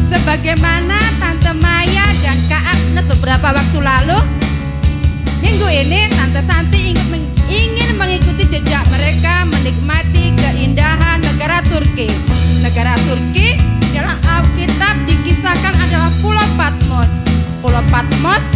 Sebagaimana Tante Maya dan Kak Agnes beberapa waktu lalu, minggu ini Tante Santi ingin mengikuti jejak mereka menikmati keindahan negara Turki. Negara Turki dalam Alkitab dikisahkan adalah Pulau Patmos. Pulau Patmos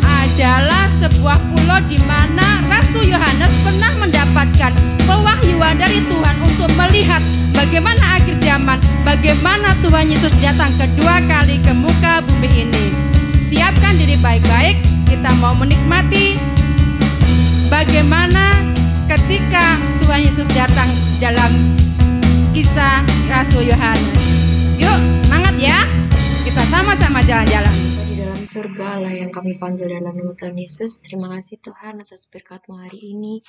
adalah sebuah pulau di mana Rasul Yohanes pernah mendapatkan pewahyuan dari Tuhan untuk melihat bagaimana akhir zaman, bagaimana Tuhan Yesus datang kedua kali ke muka bumi ini. Siapkan diri baik-baik, kita mau menikmati bagaimana ketika Tuhan Yesus datang dalam kisah Rasul Yohanes. Yuk, semangat ya, kita sama-sama jalan-jalan. Di dalam surga Allah yang kami panggil dalam nama Tuhan Yesus, terima kasih Tuhan atas berkat-Mu hari ini.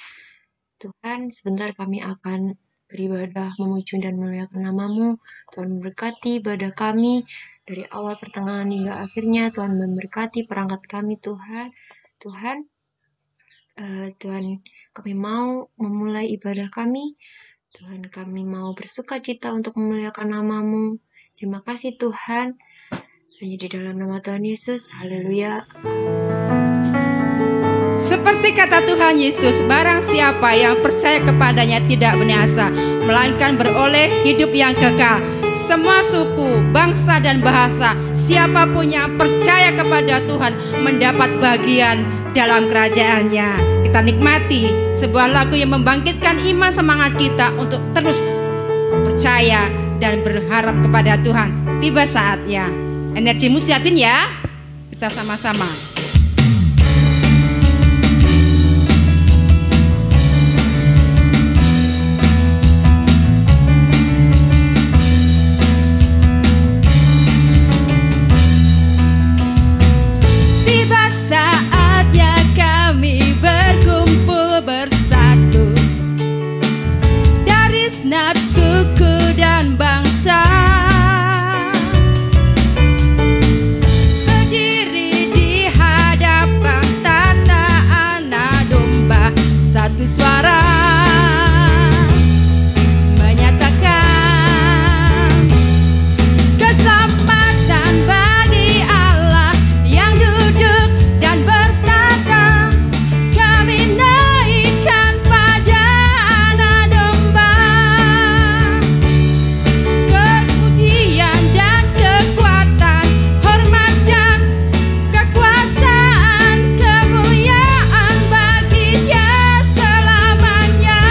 Tuhan, sebentar kami akan beribadah, memuji dan memuliakan nama-Mu. Tuhan memberkati ibadah kami dari awal pertengahan hingga akhirnya. Tuhan memberkati perangkat kami Tuhan. Tuhan, kami mau memulai ibadah kami. Tuhan, kami mau bersuka cita untuk memuliakan nama-Mu. Terima kasih Tuhan. Hanya di dalam nama Tuhan Yesus. Haleluya. Seperti kata Tuhan Yesus, barang siapa yang percaya kepadanya tidak binasa, melainkan beroleh hidup yang kekal. Semua suku, bangsa dan bahasa, siapapun yang percaya kepada Tuhan mendapat bagian dalam kerajaan-Nya. Kita nikmati sebuah lagu yang membangkitkan iman semangat kita untuk terus percaya dan berharap kepada Tuhan. Tiba saatnya. Energimu siapin ya. Kita sama-sama. Tiba saatnya kami berkumpul bersatu dari segenap suku dan bangsa. Satu suara menyatakan keselamatan bagi Allah yang duduk dan bertata. Kami naikkan pada anak domba. Kepujian dan kekuatan, hormat dan kekuasaan, kemuliaan bagi Dia selamanya.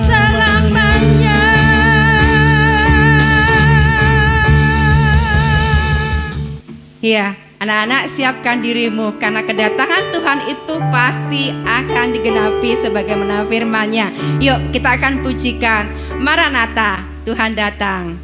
selamanya. Ya, anak-anak, siapkan dirimu karena kedatangan Tuhan itu pasti akan digenapi sebagaimana firman-Nya. Yuk, kita akan pujikan Maranatha, Tuhan datang.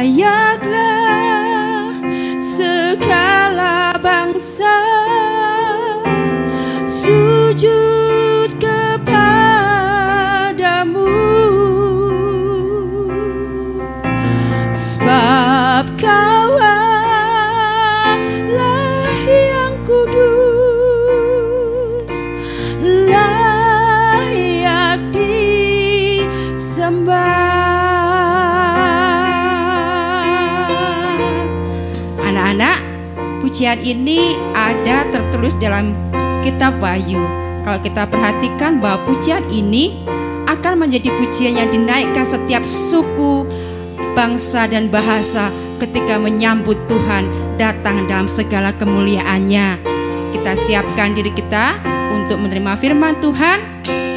Layaklah segala bangsa sujud kepadamu, sebab Kau Allah yang kudus, layak disembah. Anak-anak, pujian ini ada tertulis dalam kitab Wahyu. Kalau kita perhatikan bahwa pujian ini akan menjadi pujian yang dinaikkan setiap suku, bangsa dan bahasa ketika menyambut Tuhan datang dalam segala kemuliaannya. Kita siapkan diri kita untuk menerima firman Tuhan.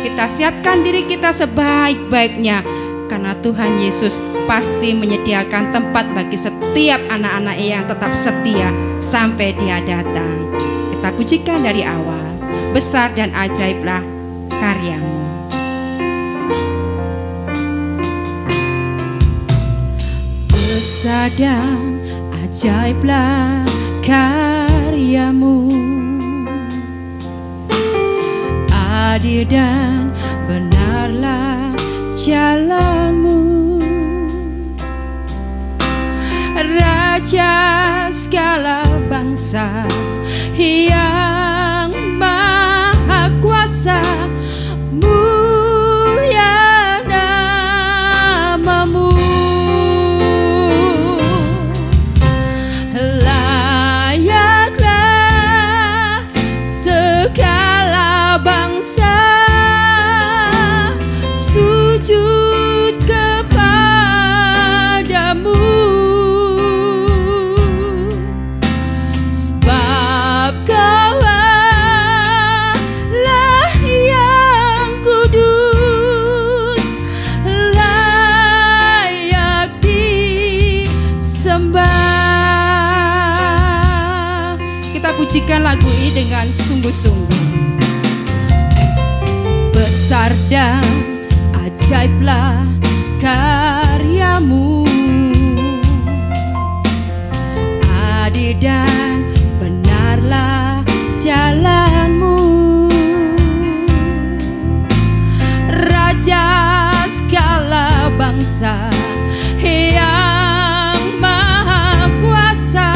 Kita siapkan diri kita sebaik-baiknya, karena Tuhan Yesus pasti menyediakan tempat bagi setiap anak-anak yang tetap setia sampai Dia datang. Kita pujikan dari awal. Besar dan ajaiblah karya-Mu. Besar dan ajaiblah karya-Mu, adil dan benarlah jalan-Mu. Raja segala bangsa yang maha kuasa, mulia nama-Mu. Layaklah segala bangsa sujud kepadamu, sebab Kau Allah yang kudus, layak disembah. Kita pujikan lagu ini dengan sungguh-sungguh. Besar dan ajaiblah karya-Mu, adil dan benarlah jalanmu. Raja segala bangsa yang maha kuasa,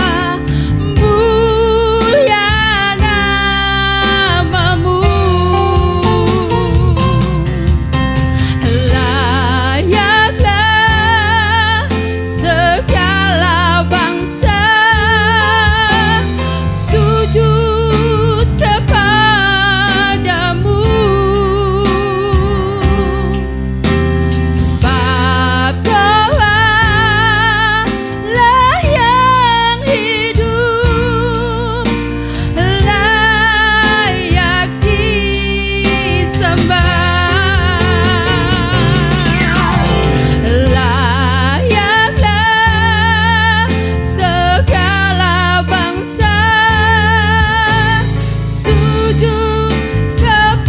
mulia namamu. Layaklah segala bangsa sujud kepadamu, sebab Kaulah yang hidup, layak disembah. Layaklah segala bangsa sujud kepadamu,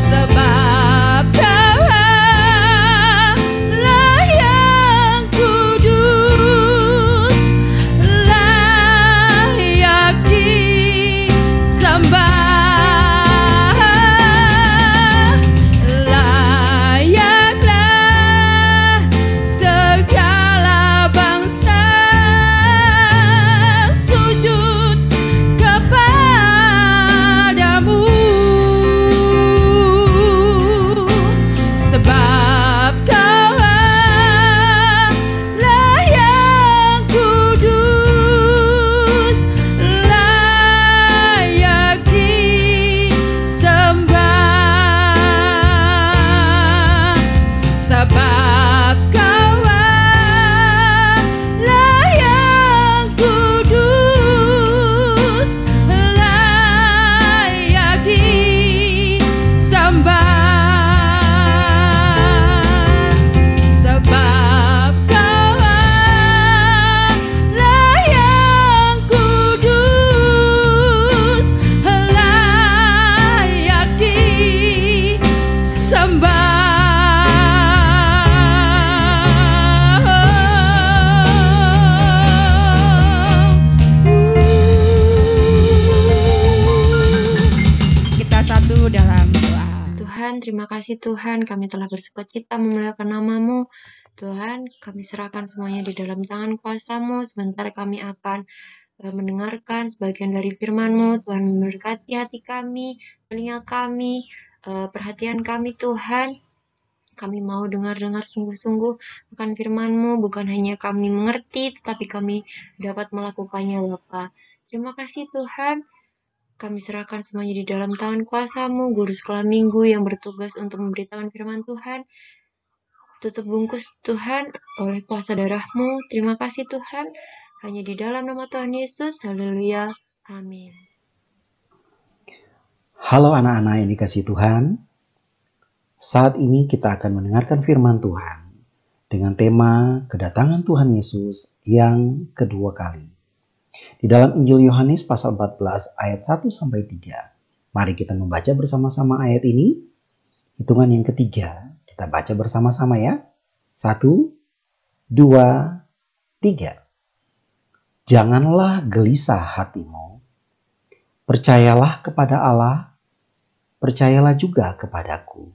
sebab Kaulah yang kudus, layak disembah. Layaklah segala bangsa sujud kepadamu, sebab Kaulah yang kudus, layak disembah. Sebab Kaulah yang kudus, layak disembah. Sebab Kaulah yang kudus, layak disembah. Kita satu dalam doa. Tuhan, terima kasih Tuhan, kami telah bersukacita memuliakan nama-Mu. Tuhan, kami serahkan semuanya di dalam tangan kuasa-Mu. Sebentar kami akan mendengarkan sebagian dari firman-Mu. Tuhan memberkati hati kami, telinga kami, perhatian kami Tuhan. Kami mau dengar-dengar sungguh-sungguh akan firman-Mu, bukan hanya kami mengerti, tetapi kami dapat melakukannya Bapa. Terima kasih Tuhan. Kami serahkan semuanya di dalam tangan kuasa-Mu, guru sekolah minggu yang bertugas untuk memberitakan firman Tuhan. Tutup bungkus Tuhan oleh kuasa darah-Mu. Terima kasih Tuhan. Hanya di dalam nama Tuhan Yesus. Haleluya. Amin. Halo anak-anak yang dikasihi Tuhan. Saat ini kita akan mendengarkan firman Tuhan dengan tema kedatangan Tuhan Yesus yang kedua kali. Di dalam Injil Yohanes pasal 14 ayat 1-3. Mari kita membaca bersama-sama ayat ini. Hitungan yang ketiga, kita baca bersama-sama ya. 1, 2, 3. Janganlah gelisah hatimu. Percayalah kepada Allah, percayalah juga kepadaku.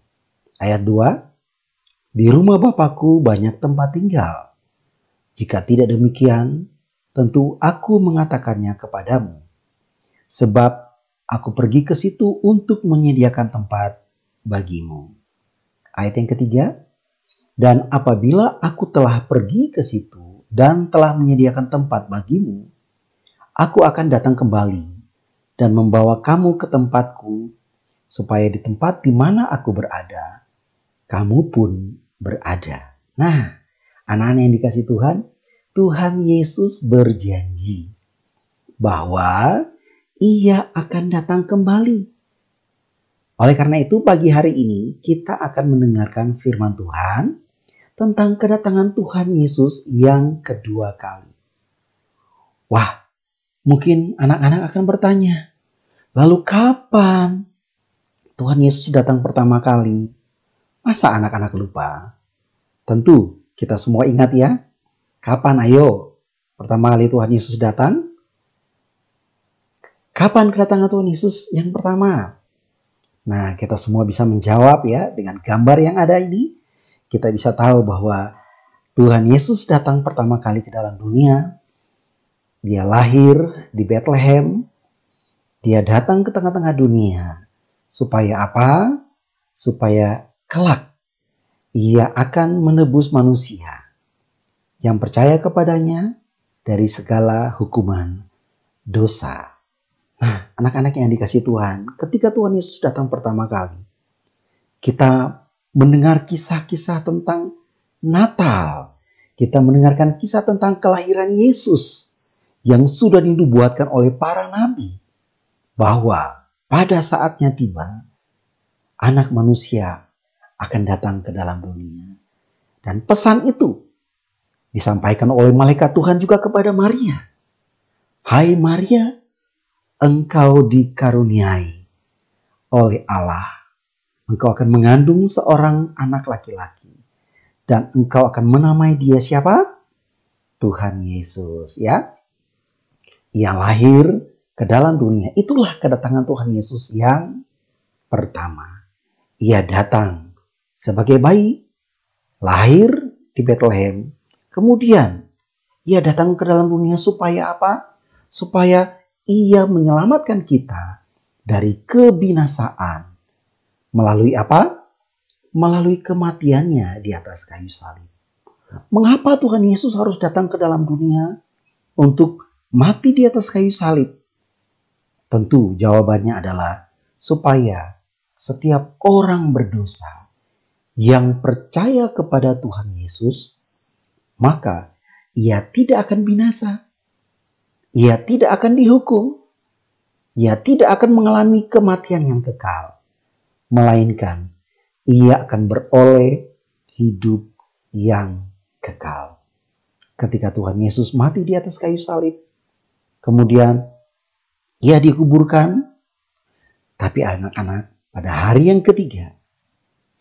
Ayat 2. Di rumah Bapakku banyak tempat tinggal. Jika tidak demikian, tentu aku mengatakannya kepadamu. Sebab aku pergi ke situ untuk menyediakan tempat bagimu. Ayat yang ketiga. Dan apabila aku telah pergi ke situ dan telah menyediakan tempat bagimu, aku akan datang kembali dan membawa kamu ke tempatku, supaya di tempat di mana aku berada, kamu pun berada. Nah, anak-anak yang dikasihi Tuhan, Tuhan Yesus berjanji bahwa Ia akan datang kembali. Oleh karena itu, pagi hari ini kita akan mendengarkan firman Tuhan tentang kedatangan Tuhan Yesus yang kedua kali. Wah, mungkin anak-anak akan bertanya, lalu kapan Tuhan Yesus datang pertama kali? Masa anak-anak lupa? Tentu, Kita semua ingat ya, kapan ayo pertama kali Tuhan Yesus datang? Kapan kedatangan Tuhan Yesus yang pertama? Nah, kita semua bisa menjawab ya dengan gambar yang ada ini. Kita bisa tahu bahwa Tuhan Yesus datang pertama kali ke dalam dunia. Dia lahir di Bethlehem. Dia datang ke tengah-tengah dunia. Supaya apa? Supaya kelak ia akan menebus manusia yang percaya kepadanya dari segala hukuman dosa. Nah, anak-anak yang dikasihi Tuhan, ketika Tuhan Yesus datang pertama kali, kita mendengar kisah-kisah tentang Natal. Kita mendengarkan kisah tentang kelahiran Yesus yang sudah dinubuatkan oleh para nabi. Bahwa pada saatnya tiba, anak manusia akan datang ke dalam dunia. Dan pesan itu disampaikan oleh malaikat Tuhan juga kepada Maria. Hai Maria, engkau dikaruniai oleh Allah. Engkau akan mengandung seorang anak laki-laki. Dan engkau akan menamai dia siapa? Tuhan Yesus, ya. Ia lahir ke dalam dunia. Itulah kedatangan Tuhan Yesus yang pertama. Ia datang sebagai bayi, lahir di Bethlehem. Kemudian ia datang ke dalam dunia supaya apa? Supaya ia menyelamatkan kita dari kebinasaan. Melalui apa? Melalui kematiannya di atas kayu salib. Mengapa Tuhan Yesus harus datang ke dalam dunia untuk mati di atas kayu salib? Tentu jawabannya adalah supaya setiap orang berdosa yang percaya kepada Tuhan Yesus, maka ia tidak akan binasa. Ia tidak akan dihukum. Ia tidak akan mengalami kematian yang kekal. Melainkan ia akan beroleh hidup yang kekal. Ketika Tuhan Yesus mati di atas kayu salib, kemudian ia dikuburkan. Tapi anak-anak, pada hari yang ketiga,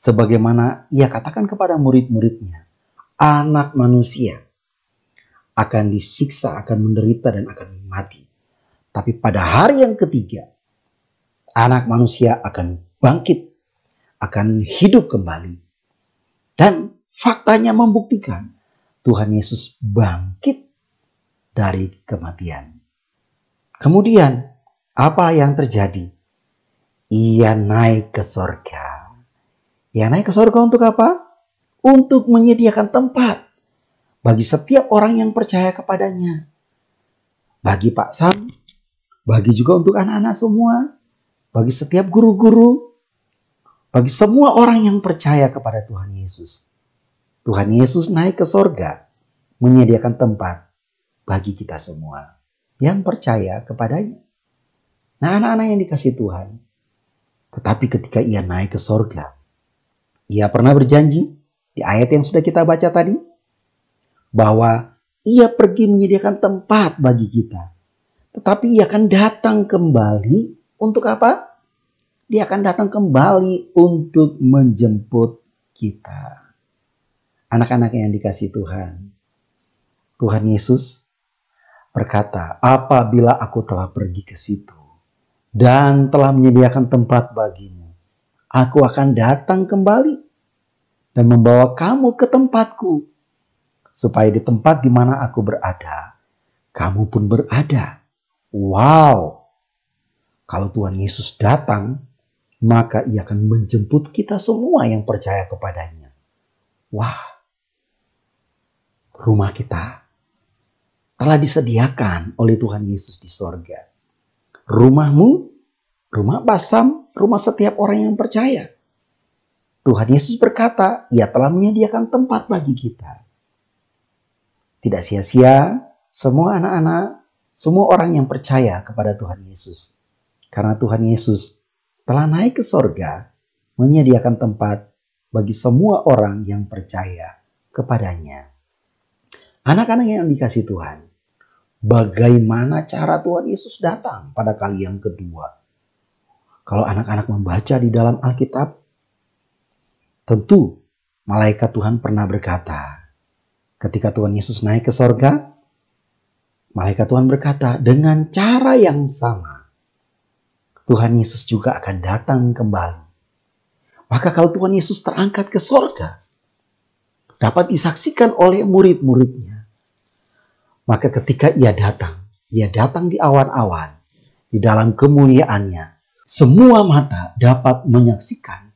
sebagaimana ia katakan kepada murid-muridnya, anak manusia akan disiksa, akan menderita, dan akan mati. Tapi pada hari yang ketiga, anak manusia akan bangkit, akan hidup kembali. Dan faktanya membuktikan Tuhan Yesus bangkit dari kematian. Kemudian apa yang terjadi? Ia naik ke sorga. Ia naik ke sorga untuk apa? Untuk menyediakan tempat bagi setiap orang yang percaya kepadanya. Bagi Pak Sam, bagi juga untuk anak-anak semua, bagi setiap guru-guru, bagi semua orang yang percaya kepada Tuhan Yesus. Tuhan Yesus naik ke sorga, menyediakan tempat bagi kita semua yang percaya kepadanya. Nah, anak-anak yang dikasihi Tuhan, tetapi ketika ia naik ke sorga, ia pernah berjanji di ayat yang sudah kita baca tadi, bahwa ia pergi menyediakan tempat bagi kita. Tetapi ia akan datang kembali untuk apa? Dia akan datang kembali untuk menjemput kita. Anak-anak yang dikasihi Tuhan, Tuhan Yesus berkata, apabila aku telah pergi ke situ dan telah menyediakan tempat bagimu, aku akan datang kembali dan membawa kamu ke tempatku, supaya di tempat di mana aku berada, kamu pun berada. Wow! Kalau Tuhan Yesus datang, maka ia akan menjemput kita semua yang percaya kepadanya. Wah! Rumah kita telah disediakan oleh Tuhan Yesus di sorga. Rumahmu, rumah Basam, rumah setiap orang yang percaya. Tuhan Yesus berkata, ia telah menyediakan tempat bagi kita. Tidak sia-sia, semua anak-anak, semua orang yang percaya kepada Tuhan Yesus. Karena Tuhan Yesus telah naik ke sorga, menyediakan tempat bagi semua orang yang percaya kepadanya. Anak-anak yang dikasihi Tuhan, bagaimana cara Tuhan Yesus datang pada kali yang kedua? Kalau anak-anak membaca di dalam Alkitab, tentu malaikat Tuhan pernah berkata, Ketika Tuhan Yesus naik ke sorga, malaikat Tuhan berkata, dengan cara yang sama, Tuhan Yesus juga akan datang kembali. Maka kalau Tuhan Yesus terangkat ke sorga, dapat disaksikan oleh murid-muridnya. Maka ketika ia datang di awan-awan, di dalam kemuliaannya, semua mata dapat menyaksikan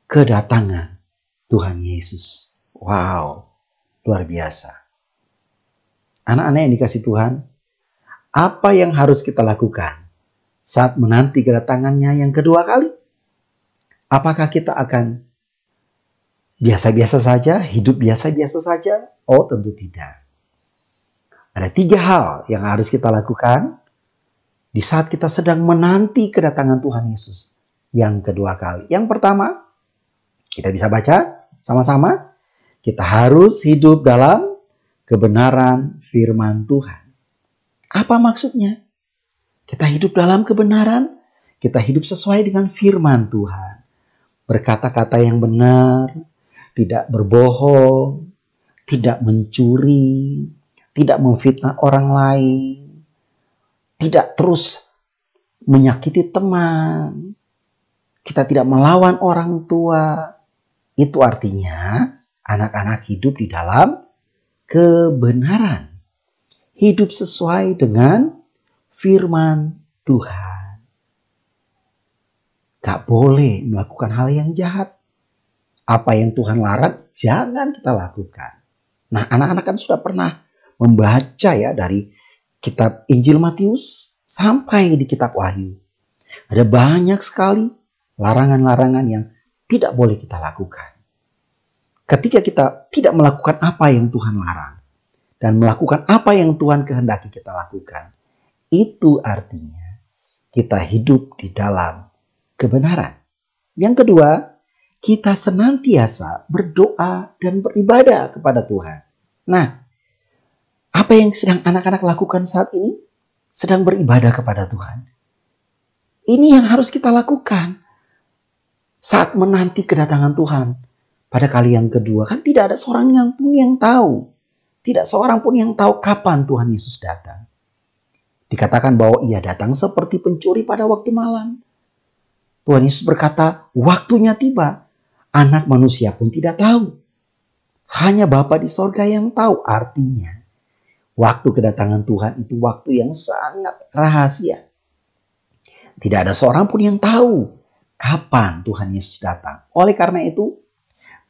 kedatangan Tuhan Yesus. Wow, luar biasa. Anak-anak yang dikasih Tuhan, apa yang harus kita lakukan saat menanti kedatangannya yang kedua kali? Apakah kita akan biasa-biasa saja, hidup biasa-biasa saja? Oh, tentu tidak. Ada 3 hal yang harus kita lakukan di saat kita sedang menanti kedatangan Tuhan Yesus yang kedua kali. Yang pertama, kita bisa baca sama-sama. Kita harus hidup dalam kebenaran firman Tuhan. Apa maksudnya? Kita hidup dalam kebenaran, kita hidup sesuai dengan firman Tuhan. Berkata-kata yang benar, tidak berbohong, tidak mencuri, tidak memfitnah orang lain, tidak terus menyakiti teman, kita tidak melawan orang tua. Itu artinya anak-anak hidup di dalam kebenaran. Hidup sesuai dengan firman Tuhan. Gak boleh melakukan hal yang jahat. Apa yang Tuhan larang, jangan kita lakukan. Nah, anak-anak kan sudah pernah membaca ya dari kitab Injil Matius sampai di kitab Wahyu. Ada banyak sekali larangan-larangan yang tidak boleh kita lakukan. Ketika kita tidak melakukan apa yang Tuhan larang dan melakukan apa yang Tuhan kehendaki kita lakukan, itu artinya kita hidup di dalam kebenaran. Yang kedua, kita senantiasa berdoa dan beribadah kepada Tuhan. Nah, apa yang sedang anak-anak lakukan saat ini? Sedang beribadah kepada Tuhan. Ini yang harus kita lakukan saat menanti kedatangan Tuhan pada kali yang kedua. Kan tidak ada seorang pun yang tahu. Tidak seorang pun yang tahu kapan Tuhan Yesus datang. Dikatakan bahwa ia datang seperti pencuri pada waktu malam. Tuhan Yesus berkata, waktunya tiba. Anak manusia pun tidak tahu. Hanya Bapa di sorga yang tahu. Artinya, waktu kedatangan Tuhan itu waktu yang sangat rahasia. Tidak ada seorang pun yang tahu kapan Tuhan Yesus datang. Oleh karena itu,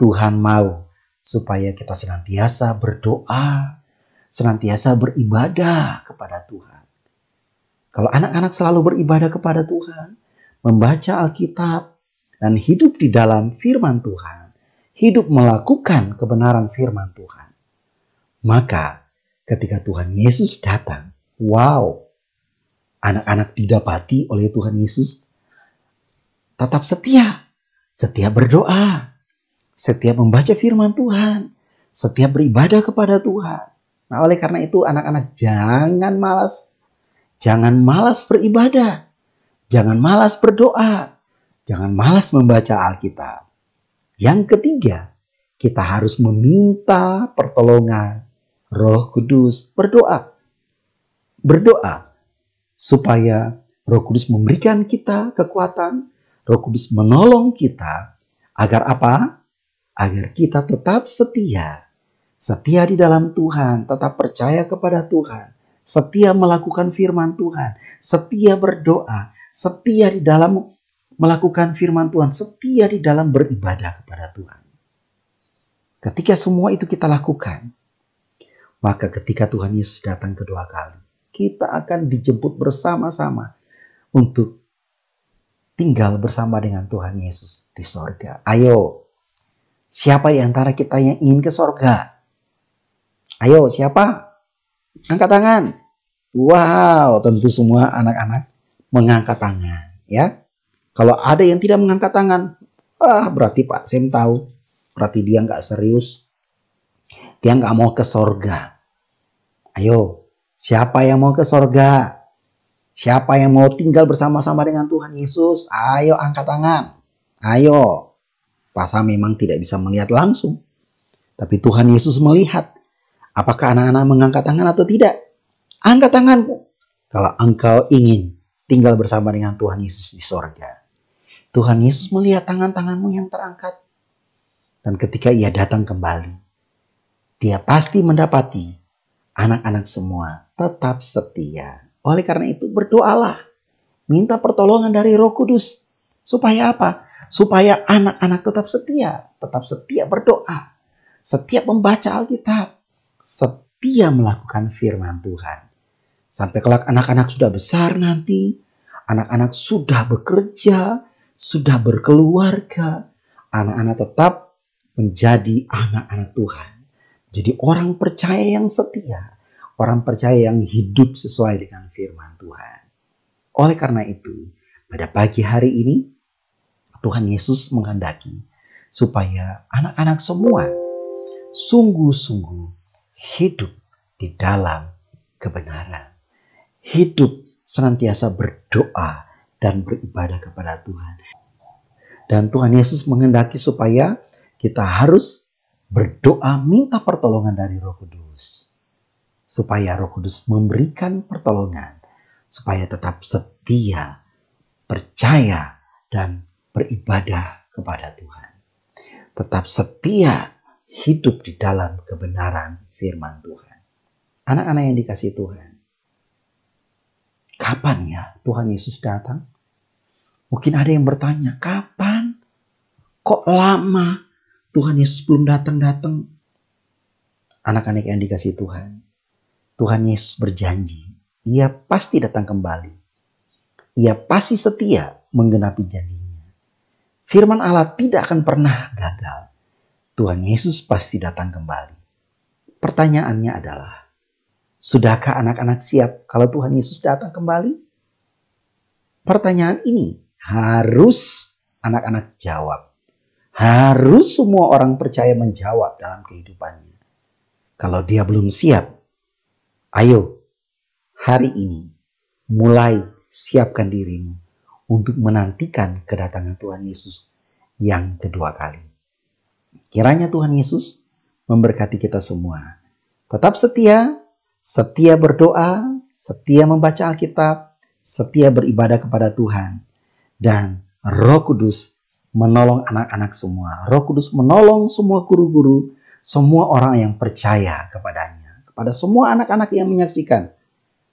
Tuhan mau supaya kita senantiasa berdoa, senantiasa beribadah kepada Tuhan. Kalau anak-anak selalu beribadah kepada Tuhan, membaca Alkitab, dan hidup di dalam firman Tuhan, hidup melakukan kebenaran firman Tuhan, maka ketika Tuhan Yesus datang, wow, anak-anak didapati oleh Tuhan Yesus tetap setia berdoa, setia membaca firman Tuhan, setia beribadah kepada Tuhan. Nah, oleh karena itu anak-anak jangan malas beribadah, jangan malas berdoa, jangan malas membaca Alkitab. Yang ketiga, kita harus meminta pertolongan Roh Kudus. Berdoa supaya Roh Kudus memberikan kita kekuatan, Roh Kudus menolong kita agar apa? Agar kita tetap setia di dalam Tuhan, tetap percaya kepada Tuhan, setia melakukan firman Tuhan, setia berdoa, setia di dalam melakukan firman Tuhan, setia di dalam beribadah kepada Tuhan. Ketika semua itu kita lakukan, maka ketika Tuhan Yesus datang kedua kali, kita akan dijemput bersama-sama untuk tinggal bersama dengan Tuhan Yesus di sorga. Ayo, siapa di antara kita yang ingin ke sorga? Ayo, siapa? Angkat tangan. Wow, tentu semua anak-anak mengangkat tangan, ya. Kalau ada yang tidak mengangkat tangan, berarti Pak Sem tahu, berarti dia nggak serius, dia nggak mau ke sorga. Ayo, siapa yang mau ke sorga? Siapa yang mau tinggal bersama-sama dengan Tuhan Yesus? Ayo angkat tangan. Ayo. Pak Sam memang tidak bisa melihat langsung, tapi Tuhan Yesus melihat Apakah anak-anak mengangkat tangan atau tidak? Angkat tanganmu kalau engkau ingin tinggal bersama dengan Tuhan Yesus di sorga. Tuhan Yesus melihat tangan-tanganmu yang terangkat. Dan ketika ia datang kembali, dia pasti mendapati anak-anak semua tetap setia. Oleh karena itu berdoalah. Minta pertolongan dari Roh Kudus. Supaya apa? Supaya anak-anak tetap setia berdoa. Setia membaca Alkitab. Setia melakukan firman Tuhan. Sampai kelak anak-anak sudah besar nanti, anak-anak sudah bekerja, sudah berkeluarga, anak-anak tetap menjadi anak-anak Tuhan. Jadi orang percaya yang setia, orang percaya yang hidup sesuai dengan firman Tuhan. Oleh karena itu, pada pagi hari ini, Tuhan Yesus menghendaki supaya anak-anak semua sungguh-sungguh hidup di dalam kebenaran. Hidup senantiasa berdoa dan beribadah kepada Tuhan. Dan Tuhan Yesus menghendaki supaya kita harus berdoa minta pertolongan dari Roh Kudus. Supaya Roh Kudus memberikan pertolongan. Supaya tetap setia, percaya, dan beribadah kepada Tuhan. Tetap setia hidup di dalam kebenaran firman Tuhan. Anak-anak yang dikasihi Tuhan. Kapan ya Tuhan Yesus datang? Mungkin ada yang bertanya, kapan? Kok lama Tuhan Yesus belum datang-datang? Anak-anak yang dikasihi Tuhan, Tuhan Yesus berjanji, ia pasti datang kembali. Ia pasti setia menggenapi janjinya. Firman Allah tidak akan pernah gagal. Tuhan Yesus pasti datang kembali. Pertanyaannya adalah, sudahkah anak-anak siap kalau Tuhan Yesus datang kembali? Pertanyaan ini harus anak-anak jawab. Harus semua orang percaya menjawab dalam kehidupannya. Kalau dia belum siap, ayo hari ini mulai siapkan dirimu untuk menantikan kedatangan Tuhan Yesus yang kedua kali. Kiranya Tuhan Yesus memberkati kita semua. Tetap setia, setia berdoa, setia membaca Alkitab, setia beribadah kepada Tuhan. Dan Roh Kudus menolong anak-anak semua. Roh Kudus menolong semua guru-guru, semua orang yang percaya kepadanya. Kepada semua anak-anak yang menyaksikan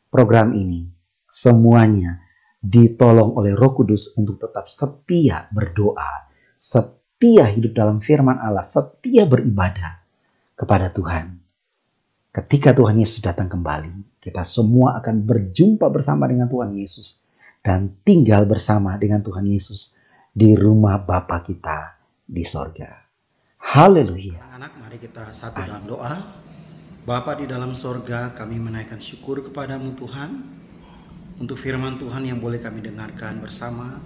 program ini. Semuanya ditolong oleh Roh Kudus untuk tetap setia berdoa. Setia hidup dalam firman Allah. Setia beribadah kepada Tuhan. Ketika Tuhan Yesus datang kembali, kita semua akan berjumpa bersama dengan Tuhan Yesus dan tinggal bersama dengan Tuhan Yesus di rumah Bapa kita di sorga. Haleluya. Anak-anak, mari kita satu dalam doa. Bapa di dalam sorga, kami menaikkan syukur kepadamu Tuhan untuk firman Tuhan yang boleh kami dengarkan bersama.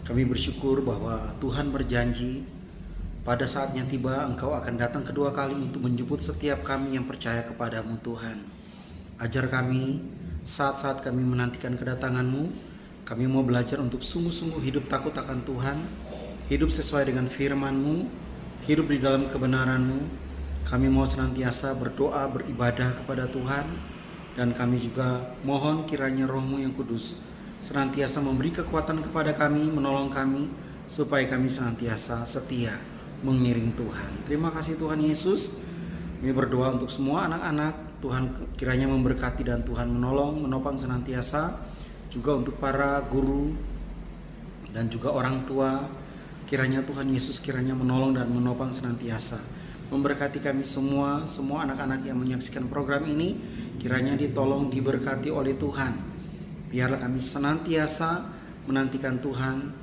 Kami bersyukur bahwa Tuhan berjanji pada saatnya tiba Engkau akan datang kedua kali untuk menjemput setiap kami yang percaya kepadamu Tuhan. Ajar kami saat-saat kami menantikan kedatangan-Mu, kami mau belajar untuk sungguh-sungguh hidup takut akan Tuhan, hidup sesuai dengan firman-Mu, hidup di dalam kebenaran-Mu. Kami mau senantiasa berdoa, beribadah kepada Tuhan, dan kami juga mohon kiranya Roh-Mu yang kudus senantiasa memberi kekuatan kepada kami, menolong kami, supaya kami senantiasa setia mengiring Tuhan. Terima kasih Tuhan Yesus. Kami berdoa untuk semua anak-anak. Tuhan kiranya memberkati dan Tuhan menolong, menopang senantiasa. Juga untuk para guru dan juga orang tua. Kiranya Tuhan Yesus kiranya menolong dan menopang senantiasa. Memberkati kami semua anak-anak yang menyaksikan program ini. Kiranya ditolong, diberkati oleh Tuhan. Biarlah kami senantiasa menantikan Tuhan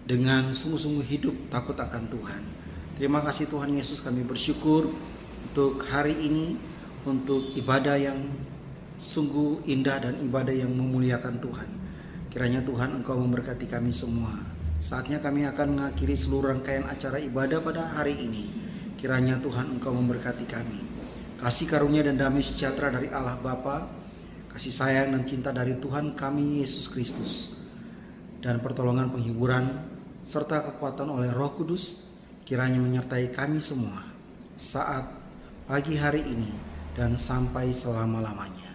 dengan sungguh-sungguh hidup takut akan Tuhan. Terima kasih Tuhan Yesus, kami bersyukur untuk hari ini, untuk ibadah yang sungguh indah dan ibadah yang memuliakan Tuhan. Kiranya Tuhan Engkau memberkati kami semua. Saatnya kami akan mengakhiri seluruh rangkaian acara ibadah pada hari ini. Kiranya Tuhan Engkau memberkati kami. Kasih karunia dan damai sejahtera dari Allah Bapa, kasih sayang dan cinta dari Tuhan kami Yesus Kristus, dan pertolongan penghiburan serta kekuatan oleh Roh Kudus kiranya menyertai kami semua saat pagi hari ini dan sampai selama-lamanya.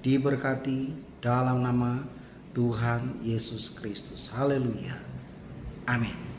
Diberkati dalam nama Tuhan Yesus Kristus. Haleluya. Amin.